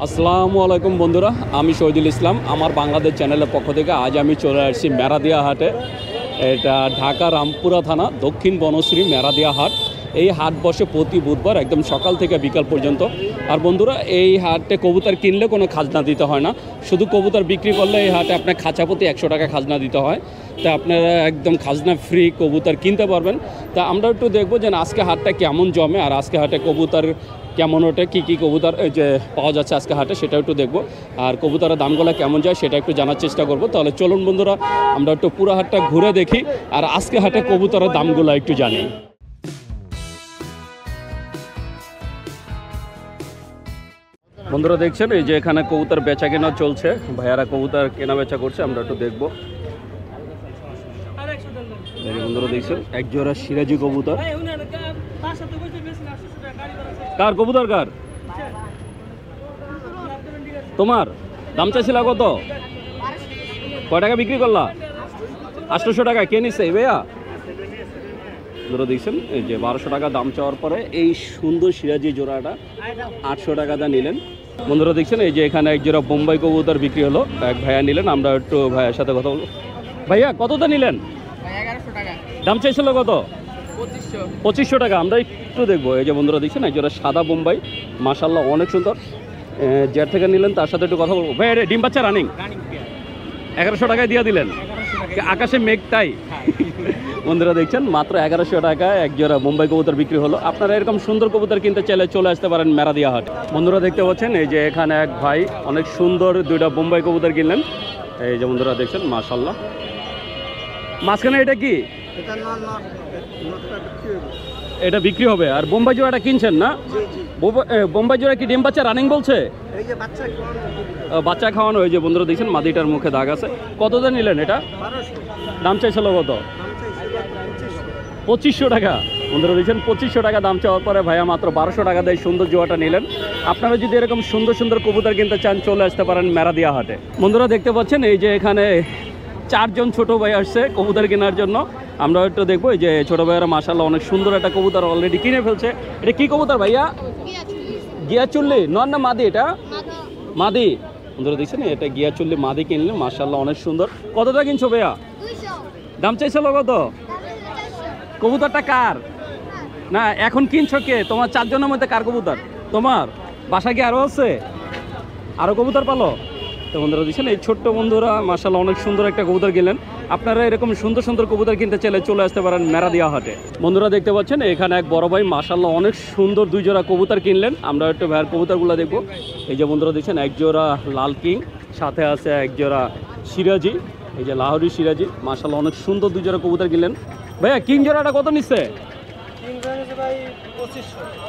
আসসালামু আলাইকুম বন্ধুরা, আমি শহীদুল ইসলাম। আমার বাংলাদেশ চ্যানেলের পক্ষ থেকে আজ আমি চলে আসছি মেরাদিয়া হাটে। এটা ঢাকা রামপুরা থানা দক্ষিণ বনশ্রী মেরাদিয়া হাট। এই হাট বসে প্রতি বুধবার একদম সকাল থেকে বিকাল পর্যন্ত। আর বন্ধুরা, এই হাটে কবুতর কিনলে কোনো খাজনা দিতে হয় না, শুধু কবুতর বিক্রি করলে এই হাটে আপনার খাঁচা প্রতি 100 টাকা খাজনা দিতে হয়। তা আপনারা একদম খাজনা ফ্রি কবুতর কিনতে পারবেন। তা আমরা একটু দেখবো যে আজকে হাটটা কেমন জমে, আর আজকে হাটে কবুতর কেমন ওঠে, কী কবুতর যে পাওয়া যাচ্ছে আজকে হাটে সেটা একটু দেখবো, আর কবুতরের দামগুলো কেমন যায় সেটা একটু জানার চেষ্টা করব। তাহলে চলুন বন্ধুরা, আমরা একটু পুরো হাটটা ঘুরে দেখি আর আজকে হাটে কবুতরের দামগুলো একটু জানি। বন্ধুরা দেখছেন এই যে এখানে কবুতর বেচা কেনা চলছে, ভাইয়ারা কবুতর কেনা বেচা করছে, আমরা একটু দেখবো। বন্ধুরা দেখছেন এক জোড়া সিরাজি কবুতর। কার কবুতর? কার? তোমার? দাম চাইছিল কত? কয় টাকা বিক্রি করলা? 800 টাকা। কে নিচ্ছে ভাইয়া? বন্ধুরা দেখছেন এই যে 1200 টাকা দাম চাওয়ার পরে এই সুন্দর সিরাজি জোড়াটা 800 টাকা দা নিলেন। বন্ধুরা দেখছেন এই যে এখানে এক জোড়া বোম্বাই কবুতর বিক্রি হলো, এক ভাইয়া নিলেন। আমরা একটু ভাইয়ার সাথে কথা বলবো। ভাইয়া কতটা নিলেন? দাম চাইছিল কত? 2500 টাকা। আমরা একটু দেখবো। এই যে বন্ধুরা দেখছেন এই জোড়া সাদা বোম্বাই, মাশাআল্লাহ অনেক সুন্দর। যার থেকে নিলেন তার সাথে একটু কথা বলবো। ভাই এটা ডিম বাচ্চা রানিং 1100 টাকায় দিয়ে দিলেন। আকাশে মেঘ তাই। বন্ধুরা দেখছেন মাত্র 1100 টাকায় এক জোড়া বোম্বাই কবুতর বিক্রি হলো। আপনারা এরকম সুন্দর কবুতর কিনতে চাইলে চলে আসতে পারেন মেরাদিয়া হাট। বন্ধুরা দেখতে পাচ্ছেন এই যে এখানে এক ভাই অনেক সুন্দর দুইটা বোম্বাই কবুতর কিনলেন। এই যে বন্ধুরা দেখছেন মাশাআল্লাহ। মাঝখানে এটা কি? এটা বিক্রি হবে। আর বোম্বাই জোড়াটা কিনছেন না? বোম্বাই জোড়া কি ডিম বাচ্চা রানিং বলছে? বাচ্চা খাওয়ানো। এই যে বন্ধুরা দেখছেন মাদিটার মুখে দাগ আছে। কতটা নিলেন এটা? দাম চাইছিল কত? 2500 টাকা। বন্ধুরা দেখছেন 2500 টাকা দাম চাওয়ার পরে ভাইয়া মাত্র 1200 টাকা দিয়ে সুন্দর জোড়াটা নিলেন। আপনারা যদি এরকম সুন্দর সুন্দর কবুতর কিনতে চান চলে আসতে পারেন মেরাদিয়া হাটে। বন্ধুরা দেখতে পাচ্ছেন এই যে এখানে 4 জন ছোট ভাই আসছে কবুতর কেনার জন্য। আমরা একটু দেখবো এই যে ছোট ভাইয়েরা মাশাআল্লাহ অনেক সুন্দর একটা কবুতর অলরেডি কিনে ফেলছে। এটা কি কবুতর ভাইয়া? গিয়াচুল্লি। নর না মাদি? এটা মাদি। বন্ধুরা দেখছেন এটা গিয়াচুল্লি মাদি কিনলে মাশাআল্লাহ অনেক সুন্দর। কতটা কিনছো ভাইয়া? দাম চাইছিল কত? কবুতরটা কার? না এখন কিনছো কে? তোমার 4 জনের মধ্যে কার কবুতর? তোমার? বাসা কি আরো আছে? আরো কবুতর পালো? তো বন্ধুরা দেখছেন এই ছোট্ট বন্ধুরা মাশাআল্লাহ অনেক সুন্দর একটা কবুতর কিনলেন। আপনারা এরকম সুন্দর সুন্দর কবুতর কিনতে চাইলে চলে আসতে পারেন মেরাদিয়া হাটে। বন্ধুরা দেখতে পাচ্ছেন এখানে এক বড় ভাই মাশাআল্লাহ অনেক সুন্দর 2 জোড়া কবুতর কিনলেন। আমরা একটু ভাইয়ের কবুতরগুলো দেখবো। এই যে বন্ধুরা দেখছেন এক জোড়া লাল কিং, সাথে আছে এক জোড়া সিরাজি, এই যে লাহোরি সিরাজি। মাশাআল্লাহ অনেক সুন্দর 2 জোড়া কবুতর কিনলেন। ভাইয়া কিং জোড়াটা কত নিচ্ছে?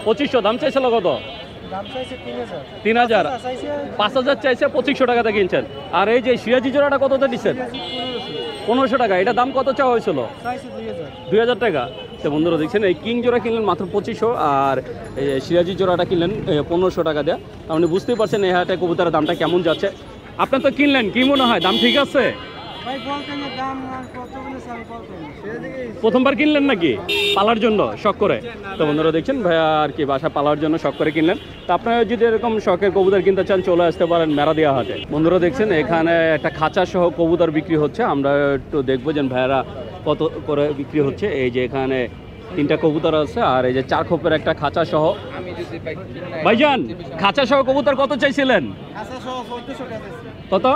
2500। দাম চাইছিল কত? 3000। 5000 চাইছে, 2500 টাকাতে কিনছেন। আর এই যে সিরাজি জোড়াটা কততে দিচ্ছেন? 1500 টাকা। এটা দাম কত চাওয়া হয়েছিল? 2000 টাকা। তো বন্ধুরা দেখছেন এই কিং জোড়া কিনলেন মাত্র 2500, আর এই সিরাজি জোড়াটা কিনলেন 1500 টাকা দেওয়া। আপনি বুঝতেই পারছেন এই হাটে কবুতরের দামটা কেমন যাচ্ছে। আপনার তো কিনলেন, কি মনে হয় দাম ঠিক আছে? প্রথমবার কিনলেন নাকি পালার জন্য শখ করে? তো বন্ধুরা দেখছেন ভাইয়া আর কি বাসা পালার জন্য শখ করে কিনলেন। তো আপনারা যদি এরকম শখের কবুতর কিনতে চান চলে আসতে পারেন মেরাদিয়া হাটে। বন্ধুরা দেখছেন এখানে একটা খাঁচা সহ কবুতর বিক্রি হচ্ছে। আমরা একটু দেখবো যে ভাইয়ারা কত করে বিক্রি হচ্ছে। এই যে এখানে 3টা কবুতর আছে, আর এই যে 4 খোপের একটা খাঁচা সহ। ভাইজান খাঁচা সহ কবুতর কত চাইছিলেন? কত?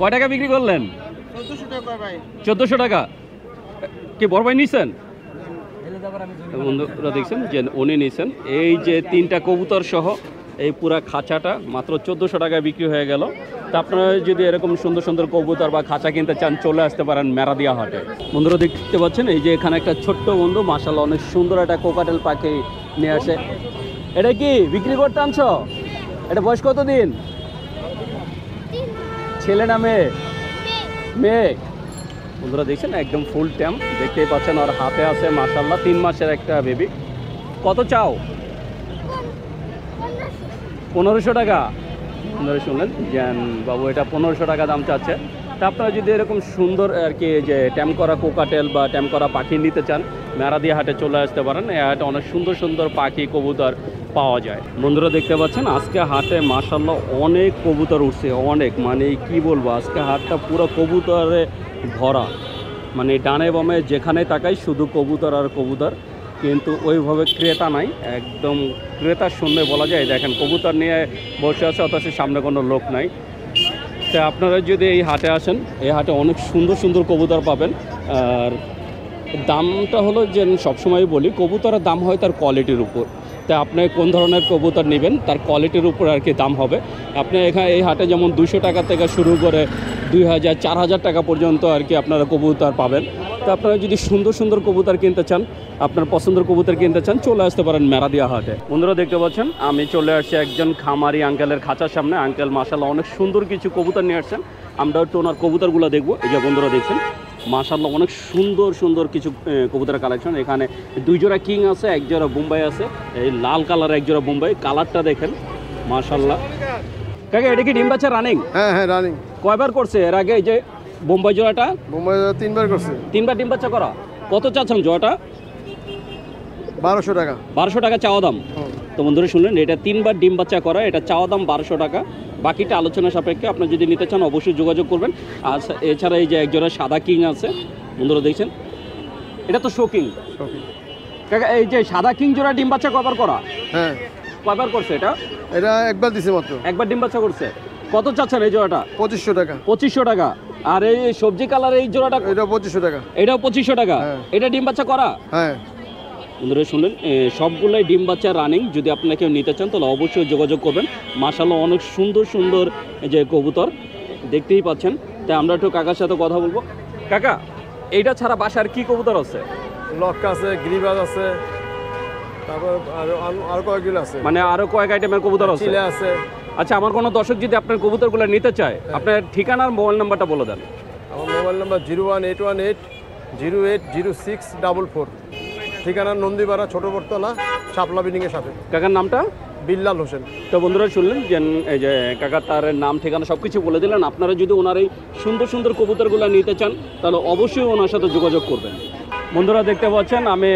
কয় টাকা বিক্রি করলেন? 1400 টাকা। কি বড় ভাই নিছেন? বন্ধুরা দেখছেন যে উনি নিছেন এই যে 3টা কবুতর সহ এই পুরা খাঁচাটা মাত্র 1400 টাকায় বিক্রি হয়ে গেল। তা আপনারা যদি এরকম সুন্দর সুন্দর কবুতর বা খাঁচা কিনতে চান চলে আসতে পারেন মেরাদিয়া হাটে। বন্ধুরা দেখতে পাচ্ছেন এই যে এখানে একটা ছোট্ট বন্ধু মাশাআল্লাহ অনেক সুন্দর একটা কোকাটেল পাখি নিয়ে আসে। এটা কি বিক্রি করতে আনছো? এটা বয়স কত দিন? ছেলে না মেয়ে? মেয়ে। বন্ধুরা দেখছেন একদম ফুল ট্যাম, দেখতেই পাচ্ছেন। আর হাতে আছে মাশাআল্লাহ 3 মাসের একটা বেবি। কত চাও? 1500 টাকা। আপনারা শুনলেন জ্ঞান বাবু এটা 1500 টাকা দাম চাচ্ছে। তা আপনারা যদি এরকম সুন্দর আর কি যে ট্যাম করা কোকাটেল বা ট্যাম করা পাখি নিতে চান মেরাদিয়া হাটে চলে আসতে পারেন। এই হাটে অনেক সুন্দর সুন্দর পাখি কবুতর পাওয়া যায়। বন্ধুরা দেখতে পাচ্ছেন আজকে হাটে মাশাআল্লাহ অনেক কবুতর উঠছে, অনেক, মানে কি বলবো, আজকে হাটটা পুরো কবুতরে ভরা, মানে ডানে বামে যেখানে তাকাই শুধু কবুতর আর কবুতর, কিন্তু ওইভাবে ক্রেতা নাই, একদম ক্রেতার শূন্য বলা যায়। দেখেন কবুতর নিয়ে বসে আছে অথচ সামনে কোনো লোক নাই। তো আপনারা যদি এই হাটে আসেন, এই হাটে অনেক সুন্দর সুন্দর কবুতর পাবেন। আর দামটা হলো যে সবসময় বলি কবুতরের দাম হয় তার কোয়ালিটির উপর। তা আপনি কোন ধরনের কবুতর নেবেন তার কোয়ালিটির উপর আর কি দাম হবে। আপনি এখানে এই হাটে যেমন 200 টাকা থেকে শুরু করে 2000 4000 টাকা পর্যন্ত আর কি আপনারা কবুতর পাবেন। তো আপনারা যদি সুন্দর সুন্দর কবুতর কিনতে চান, আপনার পছন্দের কবুতর কিনতে চান, চলে আসতে পারেন মেরাদিয়া হাটে। বন্ধুরা দেখতে পাচ্ছেন আমি চলে আসছি একজন খামারি আঙ্কেলের খাঁচার সামনে। আঙ্কেল মাশাআল্লাহ অনেক সুন্দর কিছু কবুতর নিয়ে আসছেন, আমরা একটু ওনার কবুতরগুলো দেখবো। এই যে বন্ধুরা দেখছেন মাশাআল্লাহ অনেক সুন্দর সুন্দর কিছু কবুতরের কালেকশন। এখানে 2 জোড়া কিং আছে, 1 জোড়া বোম্বাই আছে, এই লাল কালার 1 জোড়া বোম্বাই, কালারটা দেখেন মাশাআল্লাহ। কাকা এটা কি ডিম বাচ্চা রানিং? হ্যাঁ হ্যাঁ রানিং। কয়বার করছে এর আগে? এই যে বোম্বাই জোড়াটা বোম্বাই 3বার করছে। 3বার ডিম বাচ্চা করা। কত চাচ্ছেন জোড়াটা? 1200 টাকা। 1200 টাকা চাওয়া দাম। তো বন্ধুরা শুনলেন, এটা 3বার ডিম বাচ্চা করা, এটা চাওয়া দাম 1200 টাকা, বাকিটা আলোচনা সাপেক্ষে। আপনি যদি নিতে চান অবশ্যই যোগাযোগ করবেন। আর এছাড়া এই যে একজোড়া সাদা কিং আছে, বন্ধুরা দেখছেন এটা তো শো কিং। কাকা এই যে সাদা কিং জোড়া ডিম বাচ্চা কয়বার করা? হ্যাঁ। কয়বার করছে এটা? এটা একবার দিছে মাত্র। একবার ডিম বাচ্চা করছে। কত চাচ্ছেন এই জোড়াটা? 2500 টাকা। 2500 টাকা। আর এই সবজি কালার এই জোড়াটা? এটা 2500 টাকা। এটাও 2500 টাকা। এটা ডিম বাচ্চা করা? হ্যাঁ। বন্ধুরা শুনলেন সবগুলাই ডিম বাচ্চা রানিং। যদি আপনারা কেউ নিতে চান তাহলে অবশ্যই যোগাযোগ করবেন। মাশাআল্লাহ অনেক সুন্দর সুন্দর যে কবুতর দেখতেই পাচ্ছেন। তাই আমরা একটু কাকার সাথে কথা বলবো। কাকা এইটা ছাড়া বাসার কি কবুতর আছে? লক্কা আছে, গ্রিবাজ আছে, তারপর আর কয়েকগুলো আছে, মানে আরো কয়েক আইটেমের কবুতর আছে। চিলে আছে। আচ্ছা, আমার কোনো দর্শক যদি আপনার কবুতরগুলো নিতে চায়, আপনার ঠিকানার মোবাইল নাম্বারটা বলে দেন। আমার মোবাইল নাম্বার 01818 080644। ঠিকানা নন্দীপাড়া ছোট বটতলা, শাপলা বিল্ডিং এর সাথে। কাকার নামটা? বিল্লাল হোসেন। তো বন্ধুরা শুনলেন যে এই যে কাকা তার নাম ঠিকানা সব কিছু বলে দিলেন। আপনারা যদি ওনার এই সুন্দর সুন্দর কবুতরগুলো নিতে চান তাহলে অবশ্যই ওনার সাথে যোগাযোগ করবেন। বন্ধুরা দেখতে পাচ্ছেন আমি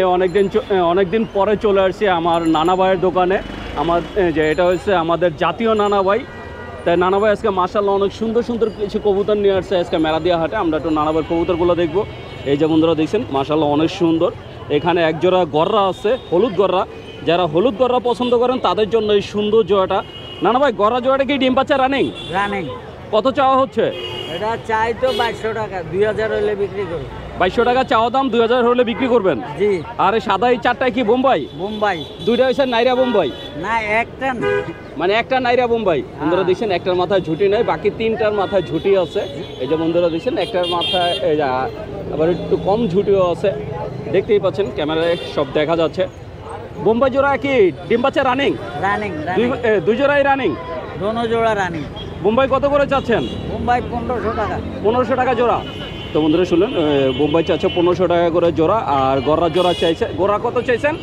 অনেকদিন পরে চলে আসছি আমার নানা ভাইয়ের দোকানে। আমার যে এটা হচ্ছে আমাদের জাতীয় নানা ভাই। তাই নানা ভাই আজকে মাশাআল্লাহ অনেক সুন্দর সুন্দর কিছু কবুতর নিয়ে আসছে আজকে মেরাদিয়া হাটে। আমরা একটু নানা ভাইয়ের কবুতরগুলো দেখবো। এই যে বন্ধুরা দেখছেন মাশাআল্লাহ অনেক সুন্দর। এখানে একজোড়া গররা আছে, হলুদ গররা। যারা হলুদ গররা পছন্দ করেন তাদের জন্য এই সুন্দর জোড়াটা। নানা ভাই গররা জোড়াটা কি ডিম বাচ্চা রানিং? রানিং। কত চাওয়া হচ্ছে? এটা চাই তো 2200 টাকা, 2000 হলে বিক্রি করব। 2200 টাকা চাওয়া দাম, 2000 হলে বিক্রি করবেন? জি। আর এই সাদা এই চারটায় কি বোম্বাই? বোম্বাই। দুইটা হচ্ছে নাইরা বোম্বাই? না, একটা না, মানে একটা নাইরা বোম্বাই। বন্ধুরা দেখছেন একটার মাথায় ঝুটি নাই, বাকি 3টার মাথায় ঝুটি আছে। এই যে বন্ধুরা দেখছেন একটার মাথায় আবার একটু কম ঝুটিও আছে, দেখতেই পাচ্ছেন ক্যামেরায় সব দেখা যাচ্ছে। বোম্বাই জোড়া কি ডিম বাচ্চা রানিং? রানিং। দুই জোড়াই রানিং? দোনো জোড়া রানিং। বোম্বাই কত করে চাচ্ছেন? বোম্বাই 1500 টাকা। 1500 টাকা জোড়া। তো বন্ধুরা শুনলেন বোম্বাই চাচ্ছে 1500 টাকা করে জোড়া। আর গররা জোড়া চাইছে, গোড়া কত চাইছেন?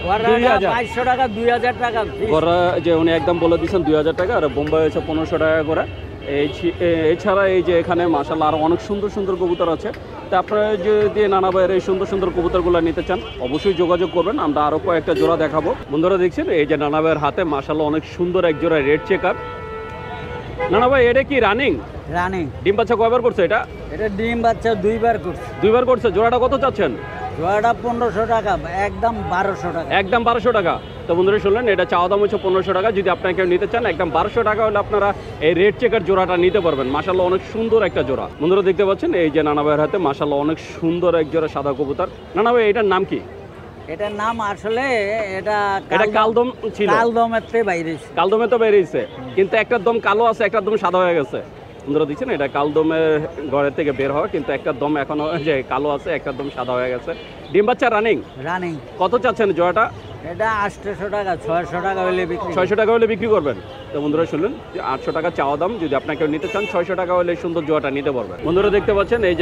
2200 টাকা, 2000 টাকা। গররা যে উনি একদম বলে দিচ্ছেন 2000 টাকা, আর বোম্বাই হচ্ছে 1500 টাকা করে। এছাড়া এই যে এখানে মাশাআল্লাহ আরও অনেক সুন্দর সুন্দর কবুতর আছে। তা আপনারা যদি নানা ভাইয়ের এই সুন্দর সুন্দর কবুতরগুলো নিতে চান অবশ্যই যোগাযোগ করবেন। আমরা আরও কয়েকটা জোড়া দেখাবো। বন্ধুরা দেখছেন এই যে নানা ভাইয়ের হাতে মাশাআল্লাহ অনেক সুন্দর এক জোড়া রেড চেকার। নানা ভাই এটা কি রানিং? রানিং। ডিম বাচ্চা কয়বার করছে এটা? এটা ডিম বাচ্চা 2বার করছে। 2বার করছে। জোড়াটা কত চাচ্ছেন? জোড়াটা 1500 টাকা, একদম 1200 টাকা। একদম 1200 টাকা। তো বন্ধুরা শুনলেন এটা চাওয়া দাম হচ্ছে 1500 টাকা। যদি আপনারা কেউ নিতে চান একদম 1200 টাকা হলে আপনারা এই রেড চেকার জোড়াটা নিতে পারবেন। মাশাআল্লাহ অনেক সুন্দর একটা জোড়া। বন্ধুরা দেখতে পাচ্ছেন এই যে নানা ভাইয়ের হাতে মাশাআল্লাহ অনেক সুন্দর এক জোড়া সাদা কবুতর। নানা ভাই এটার নাম কি? এটার নাম আসলে এটা কালদম ছিল। কালদমেতে বাইরেছে। কালদমে তো বেরিয়েছে, কিন্তু একটার দম কালো আছে, একটার দম সাদা হয়ে গেছে। বন্ধুরা দেখছেন এটা কালদমের ঘরের থেকে বের হওয়া, কিন্তু একটার দম এখনো যে কালো আছে, একটার দম সাদা হয়ে গেছে। ডিম বাচ্চা রানিং? রানিং। কত চাচ্ছেন জোড়াটা? এটা 800 টাকা, 600 টাকা হলে বিক্রি। 600 টাকা হলে বিক্রি করবেন। তো বন্ধুরা শুনলেন যে 800 টাকা চাওয়া দাম। যদি আপনাকে নিতে চান 600 টাকা হলে সুন্দর জোড়াটা নিতে পারবেন। বন্ধুরা দেখতে পাচ্ছেন এই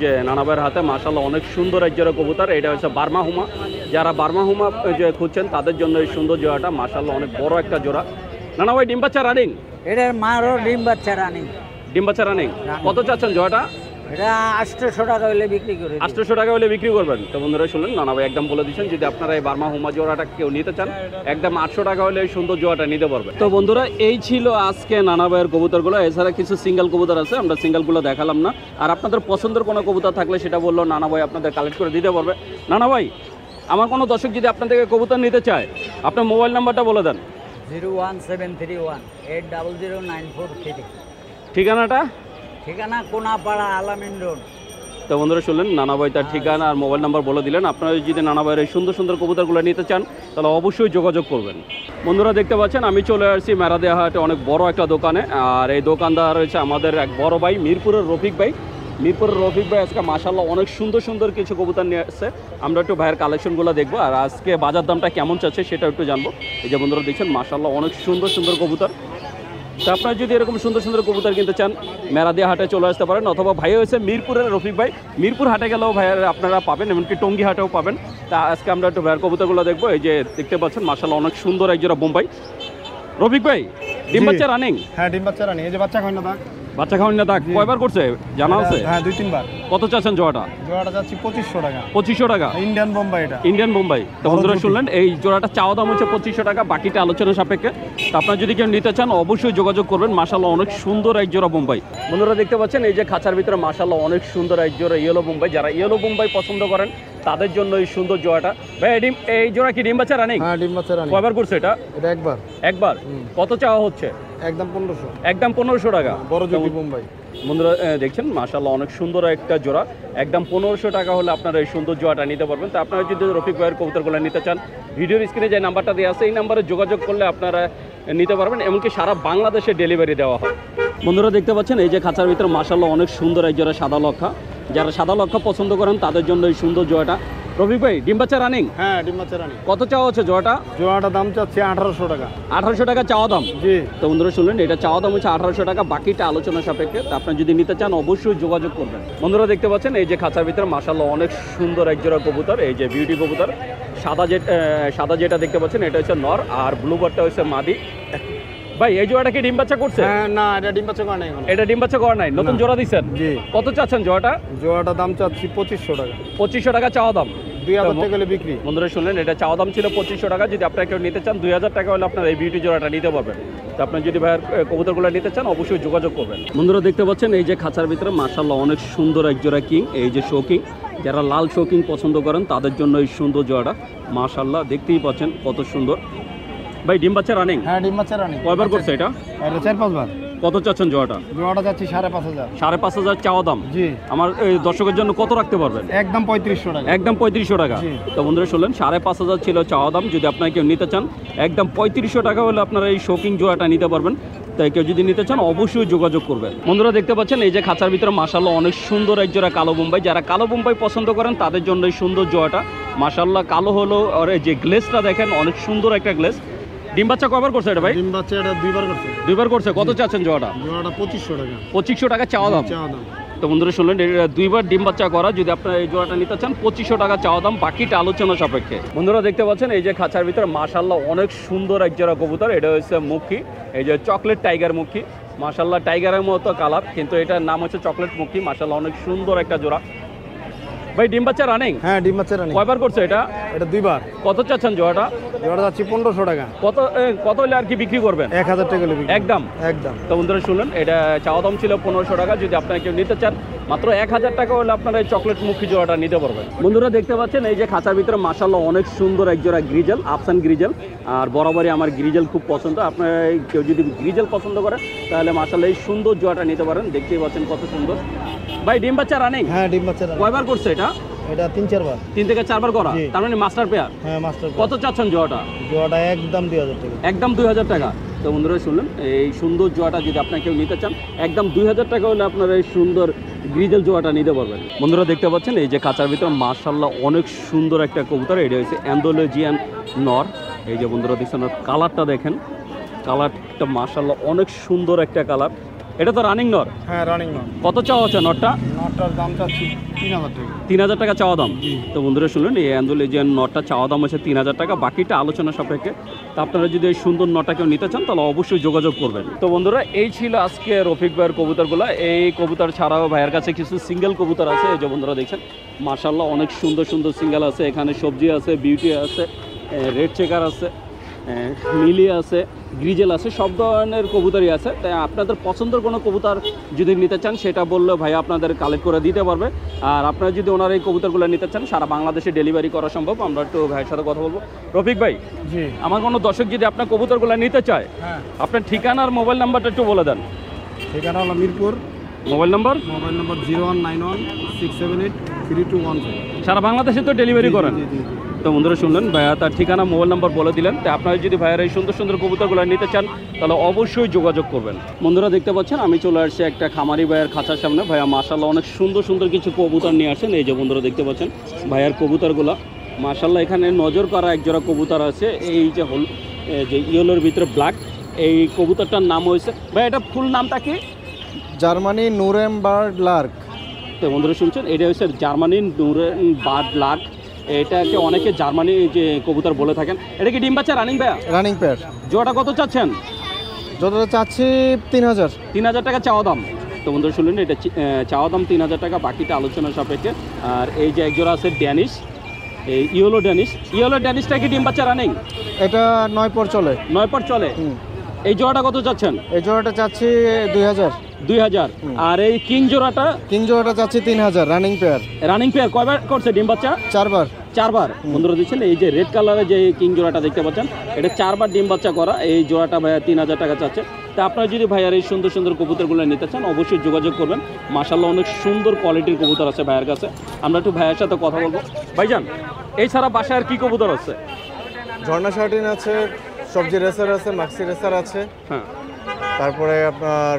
যে নানা ভাইয়ের হাতে মাশাআল্লাহ অনেক সুন্দর এক জোড়া কবুতর। এটা হচ্ছে বার্মা হুমা। যারা বার্মা হুমা যে খুঁজছেন তাদের জন্য এই সুন্দর জোড়াটা। মাশাআল্লাহ অনেক বড় একটা জোড়া। নানা ভাই ডিম বাচ্চা রানিং? এটার মারও ডিম বাচ্চা রানিং। ডিম বাচ্চা রানিং কত চাচ্ছেন জোড়াটা? এটা 800 টাকা হলে বিক্রি করে দিই। 800 টাকা হলে বিক্রি করবেন। তো বন্ধুরা শুনলেন, নানা ভাই একদম বলে দিচ্ছেন যদি আপনারা এই বার্মা হুমা জোড়াটা কেউ নিতে চান একদম 800 টাকা হলে এই সুন্দর জোড়াটা নিতে পারবেন। তো বন্ধুরা এই ছিল আজকে নানা ভাইয়ের কবুতরগুলো। এছাড়া কিছু সিঙ্গেল কবুতর আছে, আমরা সিঙ্গেলগুলো দেখালাম না। আর আপনাদের পছন্দের কোনো কবুতর থাকলে সেটা বললো নানা ভাই আপনাদের কালেক্ট করে দিতে পারবে। নানা ভাই, আমার কোনো দর্শক যদি আপনার থেকে কবুতর নিতে চায় আপনার মোবাইল নাম্বারটা বলে দেন। 01731 ঠিকানাটা? ঠিকানা কোনাপাড়া আলামিন রোড। তো বন্ধুরা শুনলেন, নানা ভাই তার ঠিকানা আর মোবাইল নাম্বার বলে দিলেন। আপনারা যদি নানা ভাইয়ের এই সুন্দর সুন্দর কবুতরগুলো নিতে চান তাহলে অবশ্যই যোগাযোগ করবেন। বন্ধুরা দেখতে পাচ্ছেন আমি চলে আসছি মেরাদিয়া হাটে অনেক বড় একটা দোকানে। আর এই দোকানদার রয়েছে আমাদের এক বড় ভাই মিরপুরের রফিক ভাই। মিরপুরের রফিক ভাই আজকে মাশাআল্লাহ অনেক সুন্দর সুন্দর কিছু কবুতর নিয়ে আসছে। আমরা একটু ভাইয়ের কালেকশনগুলো দেখবো আর আজকে বাজার দামটা কেমন চাচ্ছে সেটা একটু জানবো। এই যে বন্ধুরা দেখছেন মাশাআল্লাহ অনেক সুন্দর সুন্দর কবুতর। তো আপনারা যদি এরকম সুন্দর সুন্দর কবুতর কিনতে চান মেরাদিয়া হাটে চলে আসতে পারেন, অথবা ভাই হয়েছে মিরপুরের রফিক ভাই। মিরপুর হাটে গেলেও ভাইয়ের আপনারা পাবেন, এমনকি টঙ্গী হাটেও পাবেন। তা আজকে আমরা একটু ভাইয়ের কবুতরগুলো দেখবো। এই যে দেখতে পাচ্ছেন মাশাআল্লাহ অনেক সুন্দর এক জোড়া বোম্বাই। রফিক ভাই, ডিম বাচ্চা রানিং? হ্যাঁ, ডিম বাচ্চা রানিং। এই যে বাচ্চা খাওয়ান না দাগ, বাচ্চা খাওয়ান না দাগ কয়বার করছে জানা আছে? হ্যাঁ, 2-3 বার। কত চাচ্ছেন জোড়াটা? জোড়াটা যাচ্ছে 2500 টাকা। 2500 টাকা ইন্ডিয়ান বোম্বাই এটা। ইন্ডিয়ান বোম্বাই। তো বন্ধুরা শুনলেন, এই জোড়াটা চাওয়া দাম হচ্ছে 2500 টাকা, বাকিটা আলোচনা সাপেক্ষে। তো আপনারা যদি কেউ নিতে চান অবশ্যই যোগাযোগ করবেন। মাশাআল্লাহ অনেক সুন্দর এক জোড়া বোম্বাই। বন্ধুরা দেখতে পাচ্ছেন এই যে খাঁচার ভিতরে মাশাআল্লাহ অনেক সুন্দর এক জোড়া ইয়েলো বোম্বাই। যারা ইয়েলো বোম্বাই পছন্দ করেন তাদের জন্য এই সুন্দর জোড়াটা। ভাই এই জোড়া কি ডিম বাচ্চা রানিং? হ্যাঁ, ডিম বাচ্চা রানিং। কয়বার করছে এটা? এটা একবার। একবার। কত চাওয়া হচ্ছে? একদম 1500। একদম 1500 টাকা। বড় জুটি বোম্বাই। বন্ধুরা দেখছেন মাশাআল্লাহ অনেক সুন্দর একটা জোড়া, একদম 1500 টাকা হলে আপনারা এই সুন্দর জোড়াটা নিতে পারবেন। তো আপনারা যদি রফিক ভাইয়ের কবুতরগুলো নিতে চান ভিডিওর স্ক্রিনে যে নাম্বারটা দেওয়া আছে এই নাম্বারে যোগাযোগ করলে আপনারা নিতে পারবেন, এমনকি সারা বাংলাদেশে ডেলিভারি দেওয়া হয়। বন্ধুরা দেখতে পাচ্ছেন এই যে খাঁচার ভিতরে মাশাআল্লাহ অনেক সুন্দর এক জোড়া সাদা লক্ষা। যারা সাদা লক্ষা পছন্দ করেন তাদের জন্য এই সুন্দর জোড়াটা। রফিক ভাই, ডিম বাচ্চা রানিং? হ্যাঁ, ডিম বাচ্চা রানিং। কত চাওয়া হচ্ছে জোড়াটা? জোড়াটার দাম চাচ্ছে 1800 টাকা। 1800 টাকা চাওয়া দাম? জি। তো বন্ধুরা শুনলেন, এটা চাওয়া দাম হচ্ছে 1800 টাকা, বাকিটা আলোচনা সাপেক্ষে। তো আপনারা যদি নিতে চান অবশ্যই যোগাযোগ করবেন। বন্ধুরা দেখতে পাচ্ছেন এই যে খাঁচার ভিতরে মাশাআল্লাহ অনেক সুন্দর এক জোড়া কবুতর। এই যে বিউটি কবুতর। সাদা যেটা দেখতে পাচ্ছেন এটা হচ্ছে নর, আর ব্লু বারটা হচ্ছে মাদি। ভাই এই জোড়াটা কি ডিম বাচ্চা করছে? হ্যাঁ, না, এটা ডিম বাচ্চা করে নাই এখন। এটা ডিম বাচ্চা করা নাই, নতুন জোড়া দিচ্ছেন? জি। কত চাচ্ছেন জোড়াটা? জোড়াটার দাম চাচ্ছি 2500 টাকা। 2500 টাকা চাওয়া দাম। 2000 টাকা হলে বিক্রি। বন্ধুরা শুনলেন, এটা চাওয়া দাম ছিল 2500 টাকা। যদি আপনারা কেউ নিতে চান 2000 টাকা হলে আপনারা এই বিউটি জোড়াটা নিতে পারবেন। তো আপনারা যদি ভাইয়ের কবুতরগুলো নিতে চান অবশ্যই যোগাযোগ করবেন। বন্ধুরা দেখতে পাচ্ছেন এই যে খাঁচার ভিতরে মাশাআল্লাহ অনেক সুন্দর এক জোড়া কিং। এই যে শোকিং, যারা লাল শোকিং পছন্দ করেন তাদের জন্য এই সুন্দর জোড়াটা। মাশাআল্লাহ দেখতেই পাচ্ছেন কত সুন্দর। ভাই ডিম বাচ্চা রানিং? হ্যাঁ, ডিম বাচ্চা রানিং। কয়বার করছে এটা? এটা 4-5 বার। কত চাচ্ছেন জোড়াটা? জোড়াটা যাচ্ছে 5500। 5500 চাওয়া দাম? জি। আমার এই দর্শকের জন্য কত রাখতে পারবেন? একদম 3500 টাকা। একদম 3500 টাকা। জি। তো বন্ধুরা শুনলেন, 5500 ছিল চাওয়া দাম। যদি আপনারা কেউ নিতে চান একদম 3500 টাকা হলে আপনারা এই শোকিং জোড়াটা নিতে পারবেন। তাই কেউ যদি নিতে চান অবশ্যই যোগাযোগ করবেন। বন্ধুরা দেখতে পাচ্ছেন এই যে খাঁচার ভিতরে মাশাআল্লাহ অনেক সুন্দর এক জোড়া কালো বোম্বাই। যারা কালো বোম্বাই পছন্দ করেন তাদের জন্য এই সুন্দর জোড়াটা। মাশাআল্লাহ কালো হলো, আর এই যে গ্লেসটা দেখেন অনেক সুন্দর একটা গ্লেস। ডিম বাচ্চা কয়বার করছে এটা ভাই? ডিম বাচ্চা এটা 2 বার করছে। 2 বার করছে। কত চাচ্ছেন জোড়াটা? জোড়াটা 2500 টাকা। 2500 টাকা চাওয়া দাম। চাওয়া দাম। তো বন্ধুরা শুনলেন, এটা 2 বার ডিম বাচ্চা করা। যদি আপনারা এই জোড়াটা নিতে চান 2500 টাকা চাওয়া দাম, বাকিটা আলোচনা সাপেক্ষে। বন্ধুরা দেখতে পাচ্ছেন এই যে খাঁচার ভিতরে মাশাআল্লাহ অনেক সুন্দর এক জোড়া কবুতর। এটা হচ্ছে মুখী, এই যে চকলেট টাইগার মুখী। মাশাআল্লাহ টাইগারের মতো কালার, কিন্তু এটার নাম হচ্ছে চকলেট মুখী। মাশাআল্লাহ অনেক সুন্দর একটা জোড়া। ভাই ডিম বাচ্চা রানিং? হ্যাঁ, ডিম বাচ্চা রানিং। কয়বার করছে এটা? এটা 2 বার। কত চাচ্ছেন জোড়াটা? জোড়াটা যাচ্ছে 1500 টাকা। কত হলে আর কি বিক্রি করবেন? 1000 টাকা হলে বিক্রি। একদম? একদম। তো বন্ধুরা শুনলেন, এটা চাওয়া দাম ছিল 1500 টাকা। যদি আপনারা কেউ নিতে চান মাত্র 1000 টাকা হলে আপনারা এই চকলেট মুখী জোড়াটা নিতে পারবেন। বন্ধুরা দেখতে পাচ্ছেন এই যে খাঁচার ভিতরে মাশাআল্লাহ অনেক সুন্দর এক জোড়া গ্রিজেল, আফসান গ্রিজেল। আর বরাবরই আমার গ্রিজেল খুব পছন্দ। আপনারা কেউ যদি গ্রিজেল পছন্দ করেন তাহলে মাশাআল্লাহ এই সুন্দর জোড়াটা নিতে পারেন। দেখতেই পাচ্ছেন কত সুন্দর। ভাই ডিম বাচ্চা রানিং? হ্যাঁ, ডিম বাচ্চা রানিং। কয়বার করছে এটা? এটা 3-4 বার। 3 থেকে 4 বার করা। জি। তার মানে মাস্টার পেয়ার? হ্যাঁ, মাস্টার। কত চাচ্ছেন জোড়াটা? জোড়াটা একদম 2000 টাকা। একদম 2000 টাকা। তো বন্ধুরা শুনলেন, এই সুন্দর জোড়াটা যদি আপনারা কেউ নিতে চান একদম 2000 টাকা হলে আপনারা এই সুন্দর গ্রিজেল জোড়াটা নিতে পারবেন। বন্ধুরা দেখতে পাচ্ছেন এই যে খাঁচার ভিতরে মাশাআল্লাহ অনেক সুন্দর একটা কবুতর। এটা হচ্ছে অ্যান্ডোলজিয়ান নর। এই যে বন্ধুরা দেখছেন কালারটা দেখেন, কালারটা মাশাআল্লাহ অনেক সুন্দর একটা কালার। এটা তো রানিং নর, হ্যাঁ রানিং নট। কত চাওয়া হচ্ছে নটটা? নটটার দাম চাচ্ছি 3000 টাকা। 3000 টাকা চাওয়া দাম। তো বন্ধুরা শুনলেন, এই অ্যান্ডোলেজিয়ান নটটা চাওয়া দাম হচ্ছে 3000 টাকা, বাকিটা আলোচনা সাপেক্ষে। তো আপনারা যদি এই সুন্দর নটটা কেউ নিতে চান তাহলে অবশ্যই যোগাযোগ করবেন। তো বন্ধুরা এই ছিল আজকে রফিক ভাইয়ের কবুতরগুলো। এই কবুতর ছাড়াও ভাইয়ের কাছে কিছু সিঙ্গেল কবুতর আছে, এই যে বন্ধুরা দেখছেন মাশাআল্লাহ অনেক সুন্দর সুন্দর সিঙ্গেল আছে। এখানে সবজি আছে, বিউটি আছে, রেড চেকার আছে, মিলি আছে, গ্রিজেল আছে, সব ধরনের কবুতরই আছে। তাই আপনাদের পছন্দের কোনো কবুতর যদি নিতে চান সেটা বললে ভাই আপনাদের কালেক্ট করে দিতে পারবে। আর আপনারা যদি ওনার এই কবুতরগুলো নিতে চান সারা বাংলাদেশে ডেলিভারি করা সম্ভব। আমরা একটু ভাইয়ের সাথে কথা বলবো। রফিক ভাই, জি আমার কোনো দর্শক যদি আপনার কবুতরগুলো নিতে চায়, হ্যাঁ, আপনার ঠিকানা আর মোবাইল নাম্বারটা একটু বলে দেন। ঠিকানা হলো মিরপুর, মোবাইল নাম্বার 0191678321। সারা বাংলাদেশে তো ডেলিভারি করেন। জি জি জি। তো বন্ধুরা শুনলেন, ভাইয়া তার ঠিকানা মোবাইল নাম্বার বলে দিলেন। তো আপনারা যদি ভাইয়ার এই সুন্দর সুন্দর কবুতরগুলো নিতে চান তাহলে অবশ্যই যোগাযোগ করবেন। বন্ধুরা দেখতে পাচ্ছেন আমি চলে আসছি একটা খামারি ভাইয়ের খাঁচার সামনে। ভাইয়া মাশাআল্লাহ অনেক সুন্দর সুন্দর কিছু কবুতর নিয়ে আসেন। এই যে বন্ধুরা দেখতে পাচ্ছেন ভাইয়ার কবুতরগুলো মাশাআল্লাহ। এখানে নজর করা একজোড়া কবুতর আছে, এই যে যে ইয়েলোর ভিতরে ব্ল্যাক, এই কবুতরটার নাম হয়েছে ভাই, এটা ফুল নামটা কি? Germany Nuremberg Lark. তো বন্ধুরা শুনছেন, এটা হচ্ছে জার্মানি নুরেমবার্গ লার্ক। এটাকে অনেকে জার্মানি যে কবুতর বলে থাকেন। এটা কি ডিম বাচ্চা রানিং ভাইয়া? Running pair. জোড়াটা কত চাচ্ছেন? যতটা চাচ্ছি 3000। 3000 টাকা চাওয়া দাম। তো বন্ধুরা শুনলেন, এটা চাওয়া দাম 3000 টাকা, বাকিটা আলোচনা সাপেক্ষে। আর এই যে একজোড়া আছে ড্যানিশ, এই ইয়েলো ড্যানিশটা কি ডিম বাচ্চা রানিং? এটা 9 পর চলে। 9 পর চলে। এই জোড়াটা কত চাচ্ছেন? এই জোড়াটা চাচ্ছি 2000। 2000। আর এই কিং জোড়াটা? কিং জোড়াটা চাচ্ছি 3000, রানিং পেয়ার। রানিং পেয়ার কয়বার করছে ডিম বাচ্চা? 4 বার। 4 বার। বন্ধুরা দিচ্ছেন এই যে রেড কালারের যে কিং জোড়াটা দেখতে পাচ্ছেন, এটা 4 বার ডিম বাচ্চা করা। এই জোড়াটা ভাইয়া 3000 টাকা চাচ্ছে। তা আপনারা যদি ভাইয়ার এই সুন্দর সুন্দর কবুতরগুলো নিতে চান অবশ্যই যোগাযোগ করবেন। মাশাআল্লাহ অনেক সুন্দর কোয়ালিটির কবুতর আছে ভাইয়ের কাছে। আমরা একটু ভাইয়ের সাথে কথা বলবো। ভাইজান, এই ছাড়া বাসায় আর কি কবুতর আছে? ঝর্ণা শার্টিন আছে, সবজি রেসার আছে, মাক্সি রেসার আছে, হ্যাঁ, তারপরে আপনার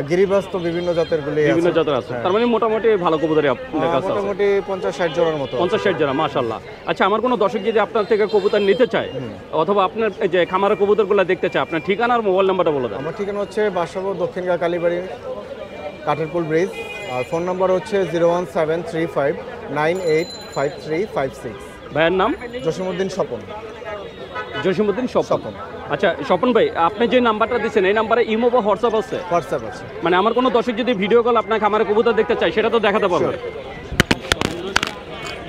গিরিবাস তো বিভিন্ন জাতের গুলি বিভিন্ন জাতের আছে। তার মানে মোটামুটি ভালো কবুতরই আপনার কাছে আছে। মোটামুটি 50-60 জোড়ার মতো। 50-60 জোড়া, মাশাআল্লাহ। আচ্ছা, আমার কোনো দর্শক যদি আপনার থেকে কবুতর নিতে চায় অথবা আপনার এই যে খামারের কবুতরগুলো দেখতে চায়, আপনার ঠিকানা আর মোবাইল নাম্বারটা বলে দেন। আমার ঠিকানা হচ্ছে বাসাবো দক্ষিণগা কালীবাড়ি, কাঠেরপুল ব্রিজ। আর ফোন নাম্বার হচ্ছে 01735985356। ভাইয়ের নাম? জসিমউদ্দিন স্বপন। জসিমউদ্দিন স্বপন। আচ্ছা স্বপন ভাই, আপনি যে নাম্বারটা দিচ্ছেন এই নাম্বারে ইমো বা হোয়াটসঅ্যাপ আছে? হোয়াটসঅ্যাপ আছে। মানে আমার কোনো দর্শক যদি ভিডিও কল আপনার খামারে কবুতর দেখতে চায় সেটা তো দেখাতে পারবেন।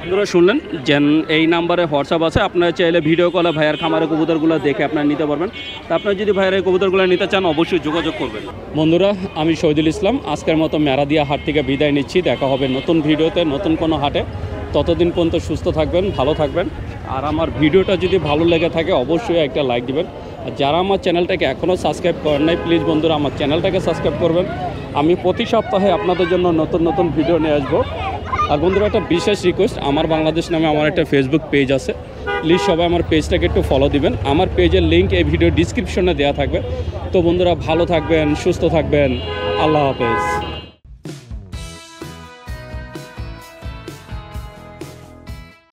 আপনারা শুনলেন যে এই নাম্বারে হোয়াটসঅ্যাপ আছে, আপনারা চাইলে ভিডিও কলে ভাইয়ের খামারে কবুতরগুলো দেখে আপনারা নিতে পারবেন। তা আপনারা যদি ভাইয়ের এই কবুতরগুলো নিতে চান অবশ্যই যোগাযোগ করবেন। বন্ধুরা, আমি শহীদুল ইসলাম আজকের মতো মেরাদিয়া হাট থেকে বিদায় নিচ্ছি। দেখা হবে নতুন ভিডিওতে, নতুন কোনো হাটে। ততদিন পর্যন্ত সুস্থ থাকবেন, ভালো থাকবেন। আর আমার ভিডিওটা যদি ভালো লেগে থাকে অবশ্যই একটা লাইক দিবেন। আর যারা আমার চ্যানেলটাকে এখনও সাবস্ক্রাইব করেন নাই প্লিজ বন্ধুরা আমার চ্যানেলটাকে সাবস্ক্রাইব করবেন। আমি প্রতি সপ্তাহে আপনাদের জন্য নতুন নতুন ভিডিও নিয়ে আসবো। আর বন্ধুরা একটা বিশেষ রিকোয়েস্ট, আমার বাংলাদেশ নামে আমার একটা ফেসবুক পেজ আছে, প্লিজ সবাই আমার পেজটাকে একটু ফলো দিবেন। আমার পেজের লিঙ্ক এই ভিডিও ডিসক্রিপশনে দেওয়া থাকবে। তো বন্ধুরা ভালো থাকবেন, সুস্থ থাকবেন, আল্লাহ হাফেজ।